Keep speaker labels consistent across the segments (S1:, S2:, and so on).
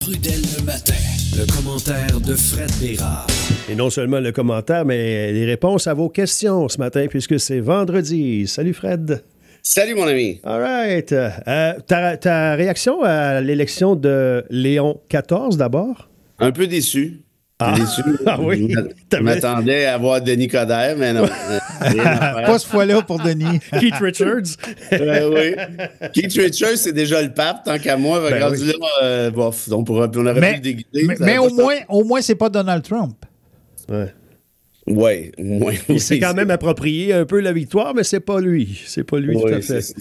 S1: Trudel le matin. Le commentaire de Fred Bérard.
S2: Et non seulement le commentaire, mais les réponses à vos questions ce matin, puisque c'est vendredi. Salut Fred.
S3: Salut mon ami.
S2: All right. Ta réaction à l'élection de Léon XIV d'abord?
S3: Un peu déçu.
S2: Déçu. Ah oui?
S3: Je m'attendais à voir Denis Coderre, mais non.
S4: Pas ce fois-là pour Denis.
S2: Keith Richards.
S3: Oui. Keith Richards, c'est déjà le pape, tant qu'à moi. Regarde
S2: oui.
S3: là, bof. Donc, on aurait pu le déguiser.
S4: Mais au moins, c'est pas Donald Trump.
S2: Ouais.
S3: Oui.
S2: Il s'est quand même approprié un peu la victoire, mais c'est pas lui. C'est pas lui tout à fait.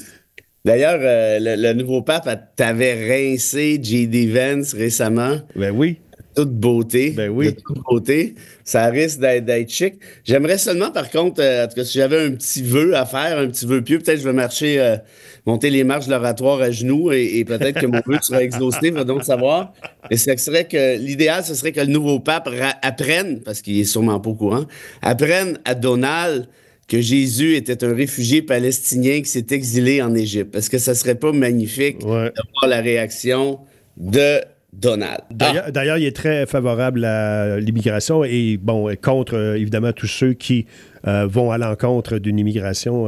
S3: D'ailleurs, le nouveau pape t'avait rincé J.D. Vance récemment.
S2: Ben oui.
S3: Toute beauté.
S2: Ben oui.
S3: De toute beauté. Ça risque d'être chic. J'aimerais seulement, par contre, en tout cas, si j'avais un petit vœu à faire, un petit vœu pieux, peut-être je vais monter les marches de l'oratoire à genoux et peut-être que mon vœu sera exaucé, va donc savoir. Et ce serait que l'idéal, ce serait que le nouveau pape apprenne, parce qu'il est sûrement pas au courant, apprenne à Donald que Jésus était un réfugié palestinien qui s'est exilé en Égypte. Est-ce que ça serait pas magnifique de voir la réaction de Donald?
S2: D'ailleurs, il est très favorable à l'immigration et, bon, contre, évidemment, tous ceux qui vont à l'encontre d'une immigration.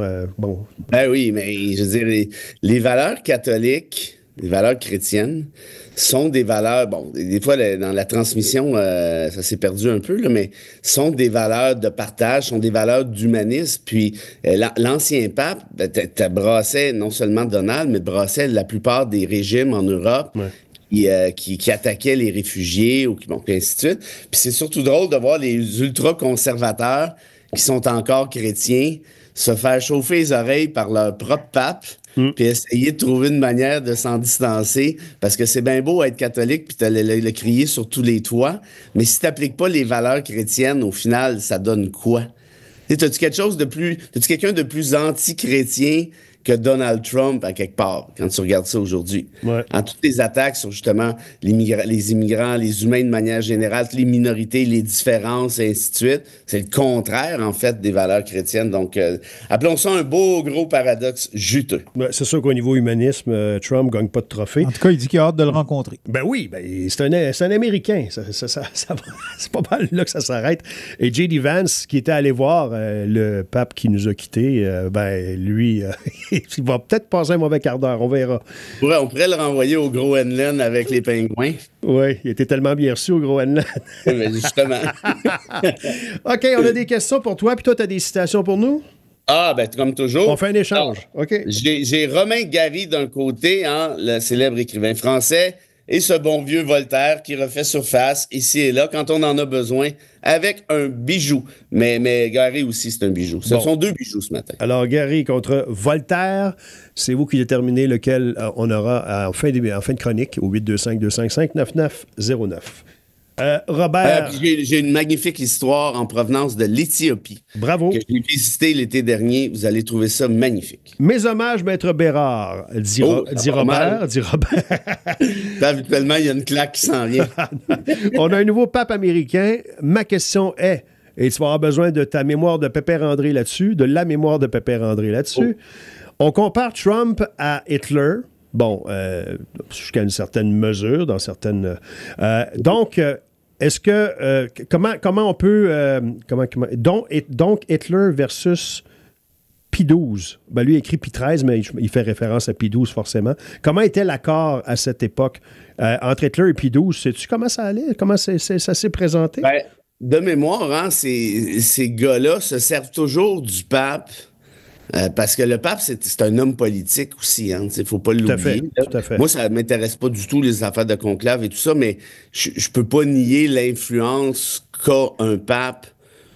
S3: Ben oui, mais je veux dire, les valeurs catholiques, les valeurs chrétiennes, sont des valeurs, bon, des fois, dans la transmission, ça s'est perdu un peu, là, mais sont des valeurs de partage, sont des valeurs d'humanisme. Puis l'ancien pape, brassait non seulement Donald, mais brassait la plupart des régimes en Europe. Ouais. Qui attaquaient les réfugiés, puis ainsi de suite. Puis c'est surtout drôle de voir les ultra-conservateurs qui sont encore chrétiens se faire chauffer les oreilles par leur propre pape, puis essayer de trouver une manière de s'en distancer, parce que c'est bien beau être catholique puis le crier sur tous les toits, mais si t'appliques pas les valeurs chrétiennes, au final, ça donne quoi? T'as-tu quelqu'un de plus anti-chrétien que Donald Trump, à quelque part, quand tu regardes ça aujourd'hui?
S2: Ouais.
S3: En toutes les attaques sur, justement, les immigrants, les humains de manière générale, les minorités, les différences, et ainsi de suite, c'est le contraire, en fait, des valeurs chrétiennes. Donc, appelons ça un beau, gros paradoxe juteux.
S2: Ouais, c'est sûr qu'au niveau humanisme, Trump gagne pas de trophée.
S4: En tout cas, il dit qu'il a hâte de le rencontrer.
S2: Ben oui, c'est un Américain. C'est pas mal là que ça s'arrête. Et J.D. Vance, qui était allé voir le pape qui nous a quittés, lui... il va peut-être passer un mauvais quart d'heure, on verra.
S3: On pourrait le renvoyer au Groenland avec les pingouins.
S2: Oui, il était tellement bien reçu au Groenland.
S3: Oui, mais justement.
S2: OK, on a des questions pour toi, puis toi, tu as des citations pour nous?
S3: Ah, ben comme toujours.
S2: On fait un échange. OK.
S3: J'ai Romain Gary d'un côté, le célèbre écrivain français, et ce bon vieux Voltaire qui refait surface ici et là quand on en a besoin avec un bijou. Mais Gary aussi, c'est un bijou. Ce sont deux bijoux ce matin.
S2: Alors, Gary contre Voltaire, c'est vous qui déterminez lequel on aura en fin de chronique au 825-255-9909. Robert.
S3: J'ai une magnifique histoire en provenance de l'Éthiopie.
S2: Bravo.
S3: Que j'ai visité l'été dernier. Vous allez trouver ça magnifique.
S2: Mes hommages, Maître Bérard, dit Robert.
S3: Habituellement, il y a une claque qui s'en vient.
S2: On a un nouveau pape américain. Ma question est, et tu vas avoir besoin de ta mémoire de Pépère André là-dessus, de la mémoire de Pépère André là-dessus. On compare Trump à Hitler. Bon, jusqu'à une certaine mesure, dans certaines... donc, est-ce que... comment on peut... donc, Hitler versus Pie XII. Ben, lui, il écrit Pie XIII, mais il fait référence à Pie XII, forcément. Comment était l'accord à cette époque entre Hitler et Pie XII? Sais-tu comment ça allait? Comment ça s'est présenté?
S3: Ben, de mémoire, ces gars-là se servent toujours du pape... parce que le pape, c'est un homme politique aussi, il ne faut pas l'oublier.
S2: Tout à fait.
S3: Moi, ça ne m'intéresse pas du tout, les affaires de conclave et tout ça, mais je peux pas nier l'influence qu'a un pape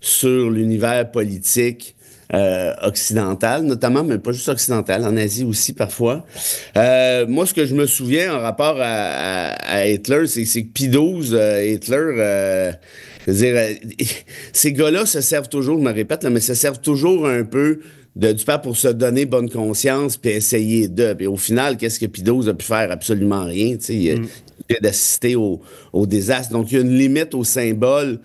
S3: sur l'univers politique occidental, notamment, mais pas juste occidental, en Asie aussi parfois. Moi, ce que je me souviens en rapport à Hitler, c'est que Pie XII, Hitler... je veux dire, ces gars-là se servent toujours, je me répète, là, mais se servent toujours un peu du pape pour se donner bonne conscience puis essayer de. Puis au final, qu'est-ce que Pie XII a pu faire? Absolument rien. Il a d'assister au désastre. Donc, il y a une limite au symbole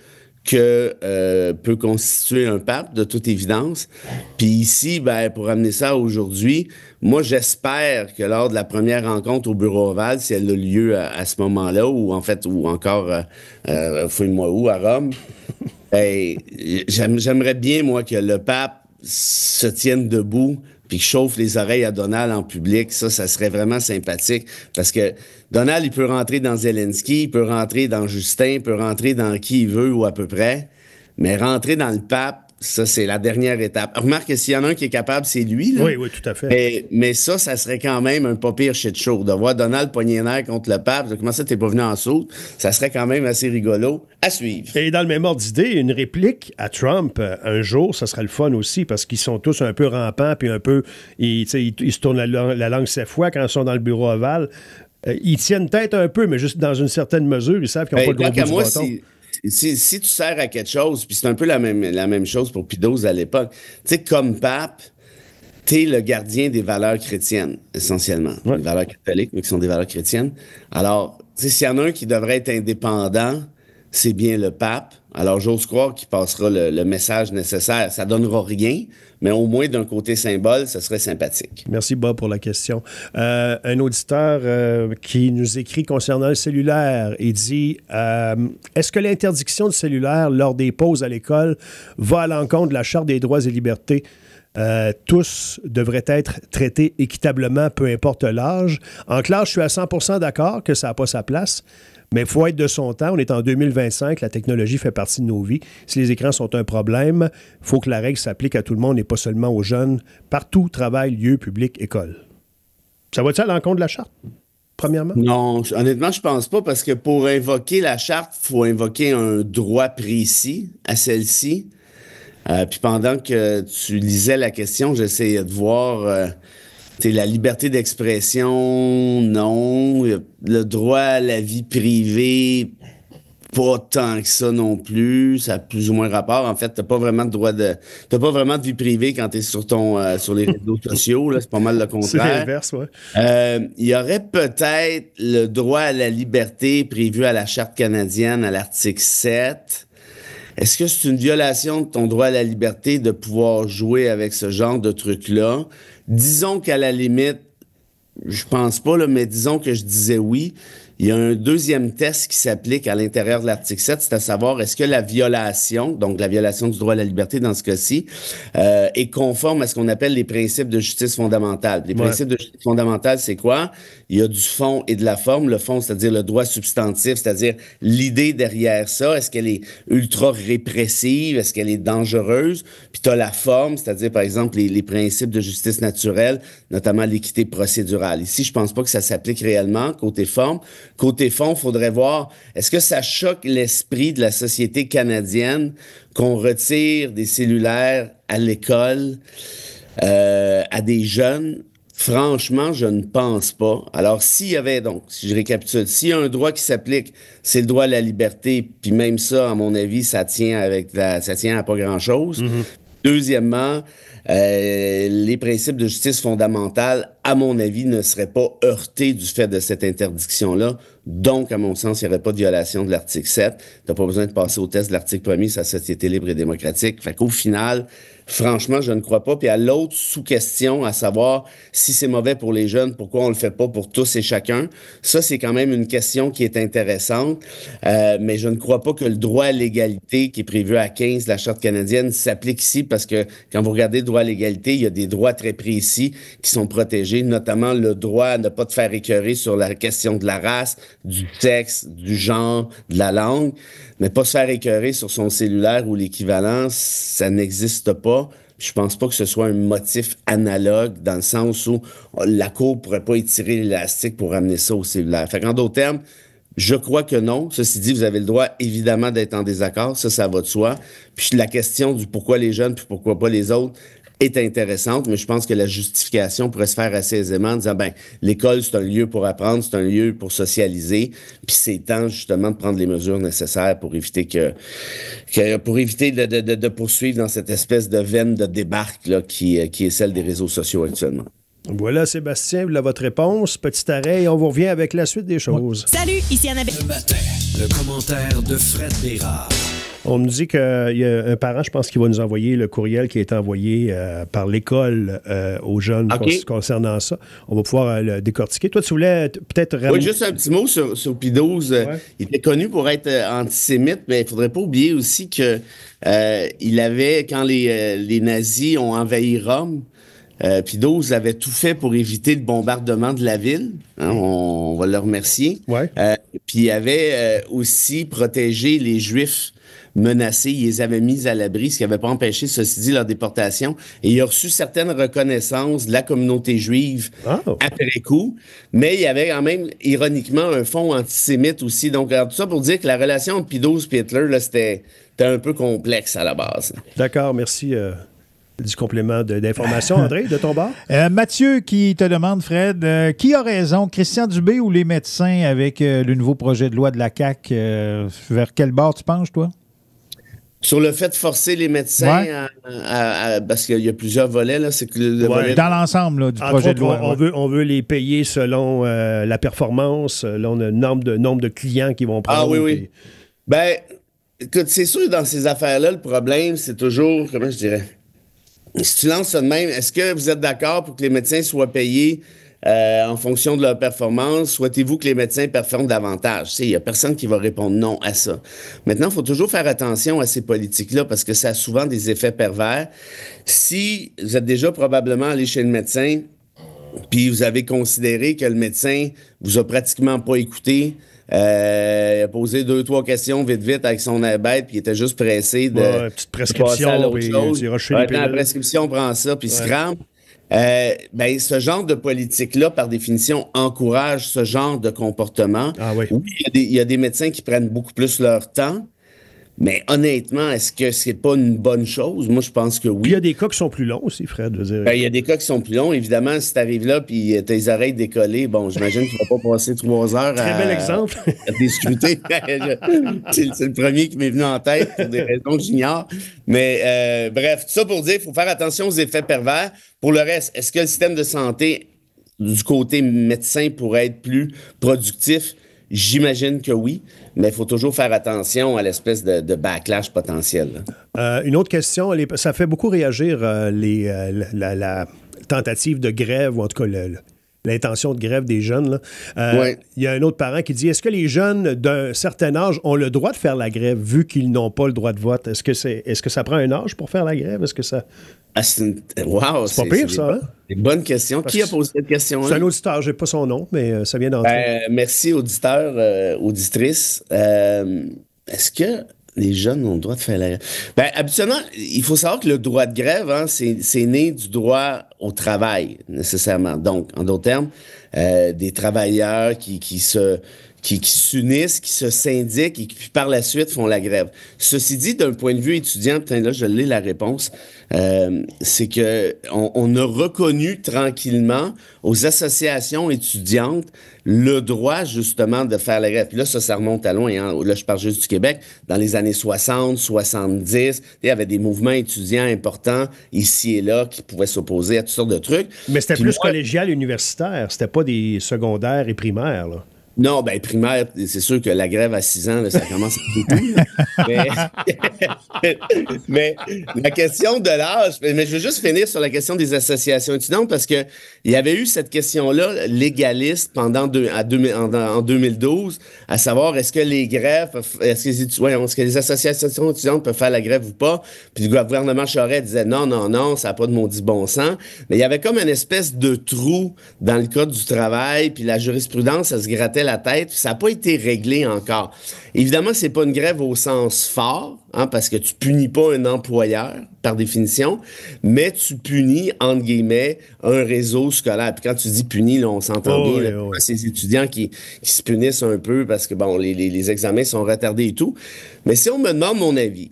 S3: que peut constituer un pape, de toute évidence. Puis ici, ben, pour amener ça aujourd'hui, moi, j'espère que lors de la première rencontre au Bureau ovale, si elle a lieu à ce moment-là, ou en fait, ou encore, fouille-moi où, à Rome, ben, j'aimerais bien, moi, que le pape se tienne debout puis chauffe les oreilles à Donald en public. Ça serait vraiment sympathique, parce que Donald, il peut rentrer dans Zelensky, il peut rentrer dans Justin, il peut rentrer dans qui il veut ou à peu près, mais rentrer dans le pape, ça, c'est la dernière étape. Remarque que s'il y en a un qui est capable, c'est lui. Là.
S2: Oui, tout à fait.
S3: Mais ça serait quand même un pas pire shit show. De voir Donald pogner les nerfs contre le pape, comment ça, t'es pas venu en saute? Ça serait quand même assez rigolo à suivre.
S2: Et dans le même ordre d'idée, une réplique à Trump, un jour, ça serait le fun aussi, parce qu'ils sont tous un peu rampants, puis un peu, ils se tournent la langue 7 fois quand ils sont dans le bureau ovale. Ils tiennent tête un peu, mais juste dans une certaine mesure, ils savent qu'ils n'ont pas le gros bout du bâton.
S3: Si tu sers à quelque chose, puis c'est un peu la même chose pour Pidose à l'époque, tu sais, comme pape, t'es le gardien des valeurs chrétiennes, essentiellement.
S2: Ouais.
S3: Des valeurs catholiques, mais qui sont des valeurs chrétiennes. Alors, tu sais, s'il y en a un qui devrait être indépendant, c'est bien le pape. Alors, j'ose croire qu'il passera le message nécessaire. Ça donnera rien, mais au moins d'un côté symbole, ça serait sympathique.
S2: Merci, Bob, pour la question. Un auditeur qui nous écrit concernant le cellulaire, il dit est-ce que l'interdiction du cellulaire lors des pauses à l'école va à l'encontre de la Charte des droits et libertés? Tous devraient être traités équitablement, peu importe l'âge. En classe, je suis à 100% d'accord que ça n'a pas sa place. Mais il faut être de son temps. On est en 2025. La technologie fait partie de nos vies. Si les écrans sont un problème, il faut que la règle s'applique à tout le monde et pas seulement aux jeunes. Partout, travail, lieu, public, école. Ça va-t-il à l'encontre de la Charte, premièrement?
S3: Non, honnêtement, je pense pas, parce que pour invoquer la Charte, il faut invoquer un droit précis à celle-ci. Puis pendant que tu lisais la question, j'essayais de voir... la liberté d'expression, non. Le droit à la vie privée, pas tant que ça non plus. Ça a plus ou moins rapport. En fait, t'as pas vraiment de vie privée quand t'es sur les réseaux sociaux. Là, c'est pas mal le contraire.
S2: C'est l'inverse, ouais.
S3: Il y aurait peut-être le droit à la liberté prévu à la Charte canadienne, à l'article 7. Est-ce que c'est une violation de ton droit à la liberté de pouvoir jouer avec ce genre de truc-là? Disons qu'à la limite, je pense pas, là, mais disons que je disais oui. Il y a un deuxième test qui s'applique à l'intérieur de l'article 7, c'est à savoir, est-ce que la violation, donc la violation du droit à la liberté dans ce cas-ci, est conforme à ce qu'on appelle les principes de justice fondamentale. Les principes de justice fondamentale, c'est quoi? Il y a du fond et de la forme. Le fond, c'est-à-dire le droit substantif, c'est-à-dire l'idée derrière ça. Est-ce qu'elle est ultra répressive? Est-ce qu'elle est dangereuse? Puis tu as la forme, c'est-à-dire, par exemple, les principes de justice naturelle, notamment l'équité procédurale. Ici, je pense pas que ça s'applique réellement côté forme. Côté fond, il faudrait voir, est-ce que ça choque l'esprit de la société canadienne qu'on retire des cellulaires à l'école à des jeunes? Franchement, je ne pense pas. Alors, s'il y avait, donc, si je récapitule, s'il y a un droit qui s'applique, c'est le droit à la liberté, puis même ça, à mon avis, ça tient à pas grand-chose. Mm-hmm. Deuxièmement, les principes de justice fondamentale, à mon avis, ne seraient pas heurtés du fait de cette interdiction-là. Donc, à mon sens, il n'y aurait pas de violation de l'article 7. Tu n'as pas besoin de passer au test de l'article 1er sur la société libre et démocratique. Fait qu'au final, franchement, je ne crois pas. Puis à l'autre sous-question, à savoir si c'est mauvais pour les jeunes, pourquoi on le fait pas pour tous et chacun, ça, c'est quand même une question qui est intéressante. Mais je ne crois pas que le droit à l'égalité qui est prévu à 15 de la Charte canadienne s'applique ici, parce que quand vous regardez le droit à l'égalité, il y a des droits très précis qui sont protégés, notamment le droit à ne pas te faire écœurer sur la question de la race, du sexe, du genre, de la langue, mais pas se faire écœurer sur son cellulaire ou l'équivalent, ça n'existe pas. Je pense pas que ce soit un motif analogue, dans le sens où la Cour pourrait pas étirer l'élastique pour amener ça au cellulaire. Fait qu'en d'autres termes, je crois que non. Ceci dit, vous avez le droit, évidemment, d'être en désaccord. Ça va de soi. Puis la question du pourquoi les jeunes puis pourquoi pas les autres est intéressante, mais je pense que la justification pourrait se faire assez aisément en disant, l'école, c'est un lieu pour apprendre, c'est un lieu pour socialiser, puis c'est temps, justement, de prendre les mesures nécessaires pour éviter de poursuivre dans cette espèce de veine de débarque, là, qui est celle des réseaux sociaux actuellement.
S2: Voilà, Sébastien, voilà votre réponse. Petit arrêt et on vous revient avec la suite des choses.
S5: Salut, ici Annabelle.
S1: Le matin, le commentaire de Fred Bérard.
S2: On me dit qu'il y a un parent, je pense, qui va nous envoyer le courriel qui a été envoyé par l'école aux jeunes concernant ça. On va pouvoir le décortiquer. Toi, tu voulais peut-être...
S3: Oui, juste un petit mot sur P12. Il était connu pour être antisémite, mais il ne faudrait pas oublier aussi que il avait, quand les nazis ont envahi Rome, P12 avait tout fait pour éviter le bombardement de la ville. Hein, on va le remercier.
S2: Ouais.
S3: Puis il avait aussi protégé les Juifs menacés. Il les avait mis à l'abri, ce qui n'avait pas empêché, ceci dit, leur déportation. Et il a reçu certaines reconnaissances de la communauté juive après coup. Mais il y avait quand même, ironiquement, un fond antisémite aussi. Donc, tout ça pour dire que la relation entre P12 et Hitler, là, c'était un peu complexe à la base.
S2: D'accord, merci. Du complément d'information, André, de ton bord?
S4: Mathieu qui te demande, Fred, qui a raison, Christian Dubé ou les médecins avec le nouveau projet de loi de la CAQ? Vers quel bord tu penches, toi?
S3: Sur le fait de forcer les médecins parce qu'il y a plusieurs volets, là, c'est que le volet
S4: dans l'ensemble là, du projet de loi.
S2: On veut les payer selon la performance. Là, on a un nombre de clients qui vont prendre.
S3: Ah oui, oui. Ben, écoute, c'est sûr, dans ces affaires-là, le problème, c'est toujours, comment je dirais... Si tu lances ça de même, est-ce que vous êtes d'accord pour que les médecins soient payés en fonction de leur performance? Souhaitez-vous que les médecins performent davantage? Il n'y a personne qui va répondre non à ça. Maintenant, il faut toujours faire attention à ces politiques-là parce que ça a souvent des effets pervers. Si vous êtes déjà probablement allé chez le médecin puis vous avez considéré que le médecin vous a pratiquement pas écouté, il a posé 2-3 questions vite avec son bête, puis il était juste pressé de
S2: petite prescription,
S3: passer à l'autre chose. La prescription prend ça, puis se crame. Ben, ce genre de politique-là, par définition, encourage ce genre de comportement.
S2: Ah oui.
S3: Oui, il y a des médecins qui prennent beaucoup plus leur temps, mais honnêtement, est-ce que c'est pas une bonne chose? Moi, je pense que oui.
S2: Puis il y a des cas qui sont plus longs aussi, Fred. Je veux dire.
S3: Ben, il y a des cas qui sont plus longs. Évidemment, si tu arrives là puis tes oreilles décollées, bon, j'imagine qu'il ne va pas passer 3 heures
S2: Très bel exemple.
S3: à discuter. C'est le premier qui m'est venu en tête pour des raisons que j'ignore. Mais bref, tout ça pour dire, il faut faire attention aux effets pervers. Pour le reste, est-ce que le système de santé du côté médecin pourrait être plus productif? J'imagine que oui, mais il faut toujours faire attention à l'espèce de backlash potentiel.
S2: Une autre question, ça fait beaucoup réagir la tentative de grève, ou en tout cas l'intention de grève des jeunes. Il y a un autre parent qui dit, est-ce que les jeunes d'un certain âge ont le droit de faire la grève vu qu'ils n'ont pas le droit de vote? Est-ce que ça prend un âge pour faire la grève? Est-ce que ça...
S3: Wow,
S2: c'est pas pire, ça, hein?
S3: C'est une bonne question. Qui a posé cette question-là?
S2: C'est un auditeur, je n'ai pas son nom, mais ça vient d'entrer.
S3: Merci, auditeur, auditrice. Est-ce que les jeunes ont le droit de faire la grève? Ben, habituellement, il faut savoir que le droit de grève, hein, c'est né du droit au travail, nécessairement. Donc, en d'autres termes, des travailleurs qui s'unissent, qui se syndiquent et qui, par la suite, font la grève. Ceci dit, d'un point de vue étudiant, là, je l'ai la réponse, c'est que on a reconnu tranquillement aux associations étudiantes le droit, justement, de faire la grève. Puis là, ça remonte à loin. Hein. Là, je parle juste du Québec. Dans les années 60, 70, il y avait des mouvements étudiants importants ici et là qui pouvaient s'opposer à toutes sortes de trucs.
S2: Mais c'était plus collégial universitaire. C'était pas des secondaires et primaires, là.
S3: Non, ben primaire, c'est sûr que la grève à 6 ans, là, ça commence à beaucoup. Mais la question de l'âge, mais je veux juste finir sur la question des associations étudiantes parce que il y avait eu cette question-là légaliste en 2012, à savoir est-ce que les grèves, est-ce que les associations étudiantes peuvent faire la grève ou pas? Puis le gouvernement Charest disait non, ça n'a pas de maudit bon sens. Mais il y avait comme une espèce de trou dans le code du travail, puis la jurisprudence, ça se grattait la tête, ça n'a pas été réglé encore. Évidemment, c'est pas une grève au sens fort, hein, parce que tu punis pas un employeur, par définition, mais tu punis, entre guillemets, un réseau scolaire. Puis quand tu dis punis, là, on s'entend bien, ces étudiants qui se punissent un peu parce que, bon, les examens sont retardés et tout. Mais si on me demande mon avis,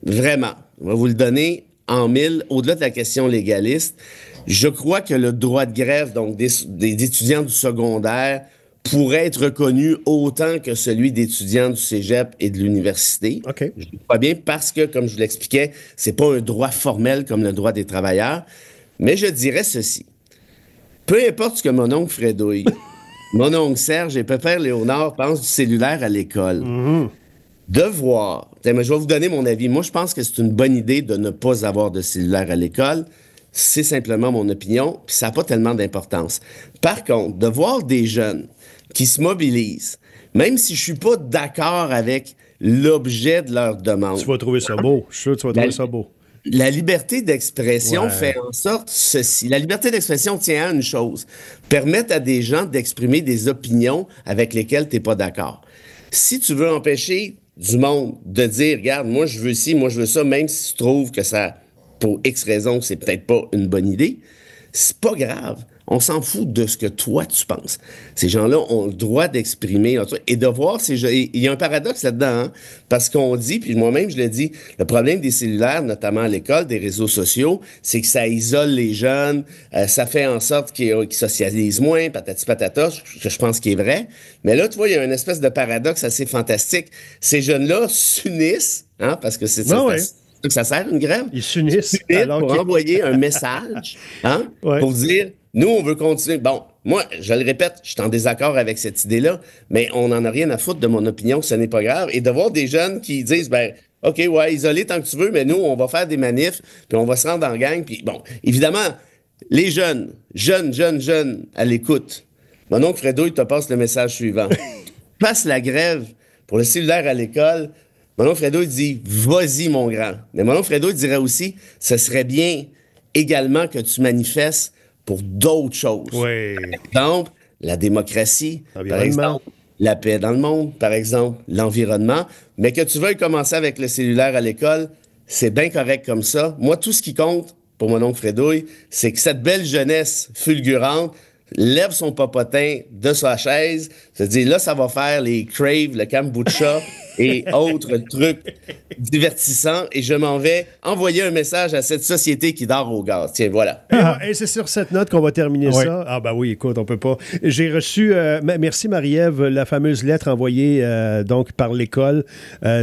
S3: vraiment, on va vous le donner en mille, au-delà de la question légaliste, je crois que le droit de grève, donc des étudiants du secondaire, pourrait être reconnu autant que celui d'étudiants du cégep et de l'université.
S2: OK.
S3: Je crois bien parce que, comme je vous l'expliquais, c'est pas un droit formel comme le droit des travailleurs. Mais je dirais ceci. Peu importe ce que mon oncle Fredouille, mon oncle Serge et Pépère Léonard pensent du cellulaire à l'école. Devoir. Mais je vais vous donner mon avis. Moi, je pense que c'est une bonne idée de ne pas avoir de cellulaire à l'école. C'est simplement mon opinion, puis ça n'a pas tellement d'importance. Par contre, de voir des jeunes qui se mobilisent, même si je suis pas d'accord avec l'objet de leur demande.
S2: Tu vas trouver ça beau. Je suis sûr que tu vas trouver ça beau.
S3: La liberté d'expression
S2: Ouais.
S3: fait en sorte ceci. La liberté d'expression tient à une chose. Permettre à des gens d'exprimer des opinions avec lesquelles tu n'es pas d'accord. Si tu veux empêcher du monde de dire, regarde, moi je veux ci, moi je veux ça, même si tu trouves que ça, pour X raisons, c'est peut-être pas une bonne idée, c'est pas grave. On s'en fout de ce que toi, tu penses. Ces gens-là ont le droit d'exprimer et de voir ces gens. Il y a un paradoxe là-dedans, hein, parce qu'on dit, puis moi-même, je le dis, le problème des cellulaires, notamment à l'école, des réseaux sociaux, c'est que ça isole les jeunes, ça fait en sorte qu'ils socialisent moins, patati patata, je pense qu'il est vrai. Mais là, tu vois, il y a une espèce de paradoxe assez fantastique. Ces jeunes-là s'unissent, hein, parce que c'est ça.
S2: Ouais.
S3: Que ça sert une grève.
S2: Ils s'unissent alors
S3: pour
S2: qu'ils-
S3: envoyer un message, hein,
S2: Ouais.
S3: pour dire, nous, on veut continuer. Bon, moi, je le répète, je suis en désaccord avec cette idée-là, mais on n'en a rien à foutre de mon opinion, ce n'est pas grave. Et de voir des jeunes qui disent, ben, OK, ouais, isolé tant que tu veux, mais nous, on va faire des manifs, puis on va se rendre en gang. Puis bon, évidemment, les jeunes, à l'écoute. Mon oncle Fredo, il te passe le message suivant. Passe la grève pour le cellulaire à l'école. Mon oncle Fredo, il dit, vas-y, mon grand. Mais mon oncle Fredo, il dirait aussi, ce serait bien également que tu manifestes pour d'autres choses.
S2: Oui.
S3: Par exemple, la démocratie, par
S2: L'environnement.
S3: exemple, la paix dans le monde, par exemple, l'environnement. Mais que tu veuilles commencer avec le cellulaire à l'école, c'est bien correct comme ça. Moi, tout ce qui compte pour mon oncle Fredouille, c'est que cette belle jeunesse fulgurante lève son popotin de sa chaise, se dit là, ça va faire les Crave, le kombucha et autres trucs divertissants et je m'en vais envoyer un message à cette société qui dort au gaz. Tiens, voilà.
S2: Et c'est sur cette note qu'on va terminer
S4: Oui.
S2: ça. Ah ben oui, écoute, on peut pas. J'ai reçu, merci Marie-Ève, la fameuse lettre envoyée donc par l'école.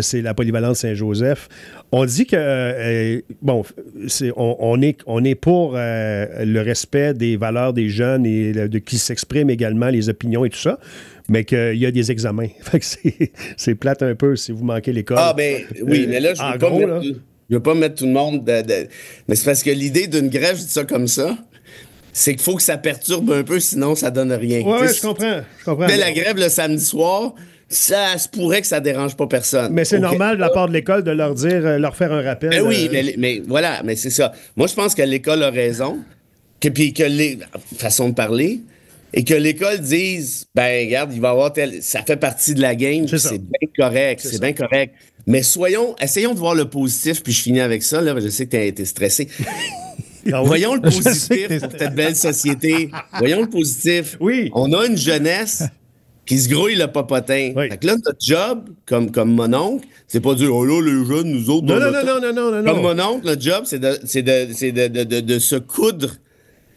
S2: C'est la Polyvalente Saint-Joseph. On dit que, on est pour le respect des valeurs des jeunes et de qui s'expriment également, les opinions et tout ça, mais qu'il y a des examens. Fait que c'est plate un peu si vous manquez l'école.
S3: Ah, ben oui, mais là, je
S2: en
S3: veux pas
S2: gros, là.
S3: je veux pas mettre tout le monde mais c'est parce que l'idée d'une grève, je dis ça comme ça, c'est qu'il faut que ça perturbe un peu, sinon ça donne rien.
S2: Ouais,
S3: Tu
S2: ouais,
S3: sais,
S2: je comprends. Je comprends.
S3: Mais la grève le samedi soir, ça se pourrait que ça dérange pas personne.
S2: Mais c'est
S3: OK?
S2: normal de la part de l'école de leur dire, leur faire un rappel.
S3: Ben oui, mais voilà, mais c'est ça. Moi, je pense que l'école a raison, puis que façon de parler, et que l'école dise, ben regarde, il va y avoir ça fait partie de la game,
S2: C'est ça.
S3: c'est bien correct, c'est bien correct. Mais essayons de voir le positif, puis je finis avec ça, là, je sais que tu as été stressé.
S2: Ah oui.
S3: Voyons le
S4: Je sais que
S3: positif
S4: t'es
S3: pour cette belle société. Voyons le positif.
S2: Oui.
S3: On a une jeunesse qui se grouille le popotin.
S2: Oui.
S3: Fait que là, notre job, comme mon oncle, c'est pas dire, oh là, les jeunes, nous autres,
S2: Non,
S3: dans
S2: non,
S3: notre
S2: non,
S3: temps.
S2: non, non, non,
S3: Comme
S2: non.
S3: mon oncle, notre job, c'est de se coudre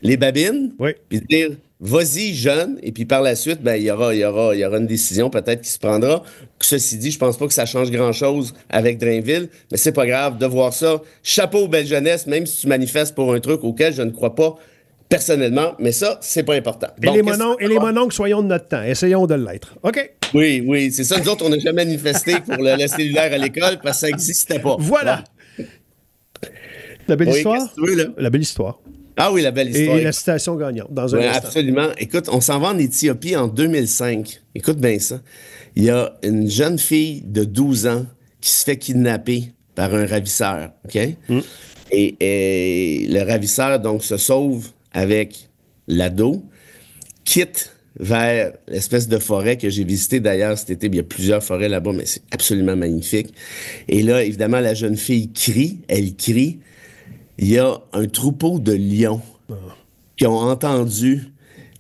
S3: les babines,
S2: Oui.
S3: puis de dire, vas-y, jeune, et puis par la suite, ben, il y aura une décision peut-être qui se prendra. Ceci dit, je pense pas que ça change grand-chose avec Drainville, mais c'est pas grave de voir ça. Chapeau aux belles jeunesse, même si tu manifestes pour un truc auquel je ne crois pas personnellement, mais ça, c'est pas important.
S2: Et
S3: Bon,
S2: les
S3: qu'est-ce
S2: mononcles, soyons de notre temps. Essayons de l'être. OK.
S3: Oui, c'est ça. Nous autres, on n'a jamais manifesté pour le cellulaire à l'école parce que ça n'existait pas.
S2: Voilà. La belle
S3: Oui,
S2: histoire?
S3: qu'est-ce que tu veux, là?
S2: La belle histoire.
S3: Ah oui, la belle
S2: Et
S3: histoire.
S2: la citation gagnante dans un
S3: Oui,
S2: instant.
S3: absolument. Écoute, on s'en va en Éthiopie en 2005. Écoute bien ça. Il y a une jeune fille de 12 ans qui se fait kidnapper par un ravisseur. OK? Et le ravisseur, donc, se sauve avec l'ado, quitte vers l'espèce de forêt que j'ai visitée d'ailleurs cet été. Il y a plusieurs forêts là-bas, mais c'est absolument magnifique. Et là, évidemment, la jeune fille crie. Elle crie. Il y a un troupeau de lions qui ont entendu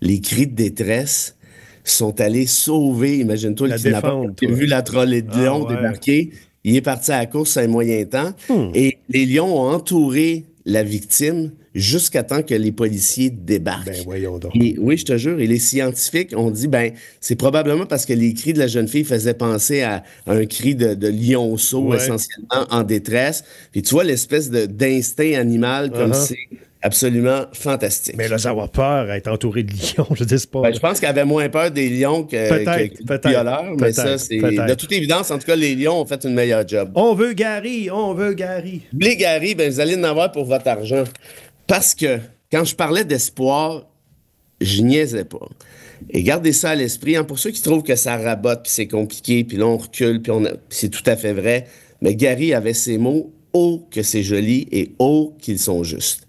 S3: les cris de détresse, sont allés sauver, imagine-toi,
S2: La
S3: le kidnappeur
S2: défendre,
S3: qui a
S2: toi.
S3: vu la trolley de lions
S2: ouais.
S3: débarquer. Il est parti à la course à un moyen temps. Et les lions ont entouré la victime jusqu'à temps que les policiers débarquent.
S2: Ben voyons donc.
S3: Et oui, je te jure, et les scientifiques ont dit, ben, c'est probablement parce que les cris de la jeune fille faisaient penser à un cri de lionceau,
S2: Ouais.
S3: essentiellement en détresse. Puis tu vois l'espèce d'instinct animal, comme c'est absolument fantastique.
S2: Mais là, avoir peur, être entouré de lions, je dis pas.
S3: Ben, je pense qu'il avait moins peur des lions que des violeurs, mais ça, c'est... De toute évidence, en tout cas, les lions ont fait une meilleure job.
S2: On veut Gary, on veut Gary.
S3: Oubliez Gary, ben, vous allez en avoir pour votre argent. Parce que quand je parlais d'espoir, je niaisais pas. Et gardez ça à l'esprit. Hein, pour ceux qui trouvent que ça rabote, puis c'est compliqué, puis là, on recule, puis c'est tout à fait vrai. Mais Gary avait ces mots « Oh, que c'est joli » et « Oh, qu'ils sont justes ».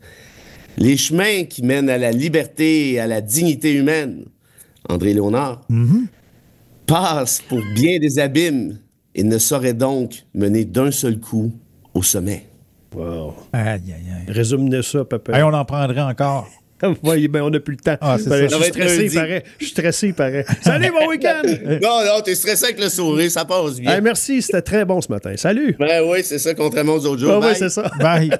S3: Les chemins qui mènent à la liberté et à la dignité humaine, André Léonard, passent pour bien des abîmes et ne sauraient donc mener d'un seul coup au sommet.
S2: Wow.
S4: Aïe, aïe, aïe.
S2: Résume-nous ça, papa.
S4: Hey, on en prendrait encore.
S2: Oui, ben on n'a plus le temps.
S4: Ah, c'est
S2: Ben,
S4: ça.
S2: je suis stressé, il paraît. Je suis stressé, il paraît. Salut, bon week-end!
S3: Non, t'es stressé avec le sourire, ça passe bien.
S2: Hey, merci, c'était très bon ce matin. Salut!
S3: Ben oui, c'est ça, contrairement aux autres jours.
S2: Ah, oui,
S3: Bye.
S2: c'est ça.
S4: Bye.